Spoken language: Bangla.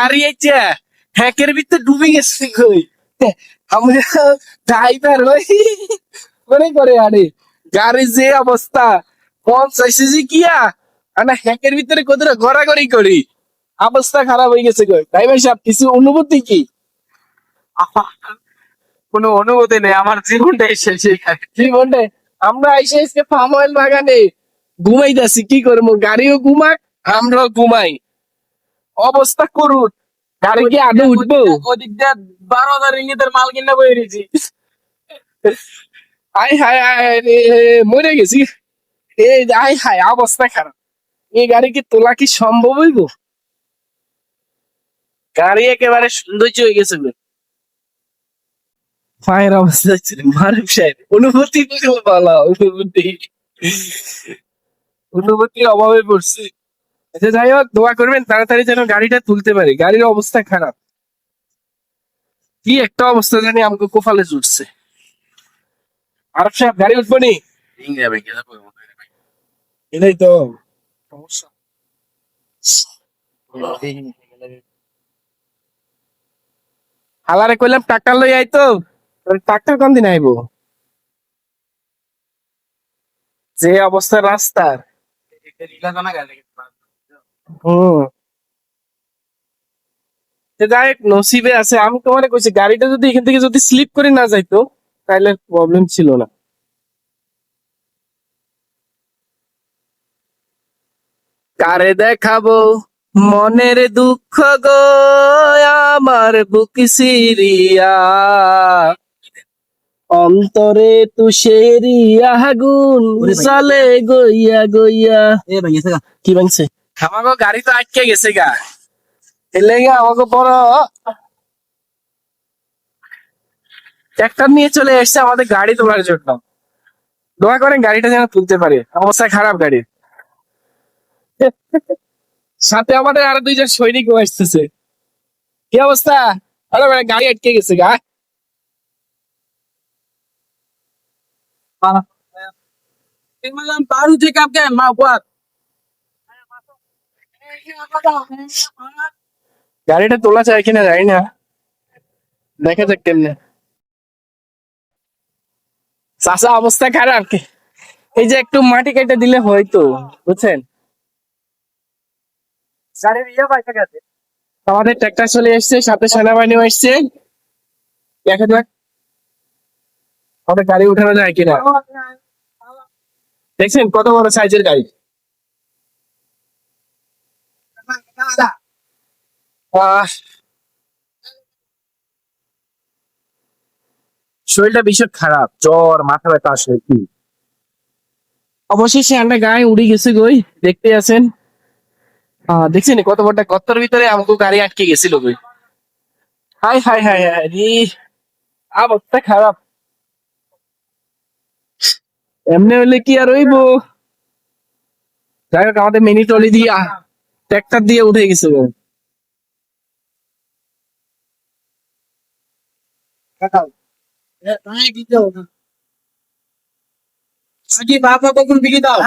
গাড়ি আইছে হ্যাকের ভিতরে ডুবে গেছে কই আমরা ড্রাইভার ওই মনে করে আরে গাড়ি যে অবস্থা 50 কিয়া আনা হ্যাকের ভিতরে কতটা ঘোরাঘুরি করি অবস্থা খারাপ হয়ে গেছে কই ড্রাইভার সাহেব কিছু অনুভূতি কি? কোনো অনুভূতি নেই, আমার জীবনটাই শেষ এখানে। জীবনটা আমরা আইসে আজকে পাম অয়েল বাগানে ঘুমাইতেছি কি করবো গাড়িও ঘুমাক আমরাও ঘুমাই অবস্থা করুন গাড়ি কি আদৌ উঠবো? ওদিক দিয়ে 12,000 রিঙ্গিতের মাল কিনা বই রেছি। আয় হায় হায় রে মরে গেছি এই আয় হায় অবস্থা খারাপ এই গাড়ি কি তোলা কি সম্ভব হইব? গাড়ি একেবারে সৌন্দর্য হয়ে গেছে গো। পায়ের অবস্থা হচ্ছে মারুফ সাহেব অনুভূতি কি বলা অনুভূতির অভাবে পড়ছে। আচ্ছা যাই হোক দোয়া করবেন তাড়াতাড়ি যেন গাড়িটা তুলতে পারি গাড়ির অবস্থা খারাপ কি একটা অবস্থা জানি আমাকে কোফালে জুটছে। আরব সাহেব গাড়ি উঠবো নি? এটাই তো সমস্যা। হালারে কইলাম ট্রাক্টর লই আইতো ট্রাক্টর কোন দিন আইবো যে অবস্থা রাস্তার। হম যাই হোক, নসিবে আছে আমি তোমারে কইছি গাড়িটা যদি এখান থেকে যদি স্লিপ করে না যাইতো তাহলে প্রবলেম ছিল না। কারে দেখাবো মনের দুঃখ গো আমার বুক সিরিয়া অন্তরে তুষেরি আগুন চলে গইয়া গইয়া কি ভাঙছে আমাকে গাড়ি তো আটকে গেছে গা এলে গা আমাকে বড় ট্রাক্টর নিয়ে চলে এসছে আমাদের গাড়ি তোলার জন্য। দোয়া করেন গাড়িটা যেন তুলতে পারে অবস্থা খারাপ গাড়ির। সাথে আমাদের আরো 2 জন সৈনিক আসতেছে। কি অবস্থা? আরে মানে গাড়ি আটকে গেছে গা। बारू থেকে আপকে মা বুয়াত গাড়িটা তোলা যায় কিনা জানি না দেখা যাক কেমনে। চাষা অবস্থা খারাপ এই যে একটু মাটি কেটে দিলে হয়তো বুঝছেন। আমাদের ট্রাক্টর চলে এসছে সাথে সেনাবাহিনীও এসছে দেখা যাক আমাদের গাড়ি উঠানো যায় কিনা। দেখছেন কত বড় সাইজের গাড়ি। আহ শরীরটা ভীষণ খারাপ জ্বর মাথা ব্যথা আসলে কি অবশেষে আমরা গায়ে উড়ে গেছে গই দেখতে আছেন। দেখছেন কত বড়টা গর্তের ভিতরে আমাকে গাড়ি আটকে গেছিল গই। হাই হাই হাই হাই রে অবস্থা খারাপ এমনি হইলে কি আর হইবো। যাই হোক আমাদের মিনি ট্রলি দিয়ে ট্রাক্টর দিয়ে উঠে গেছে গো। বাবা কখন বিকি দাও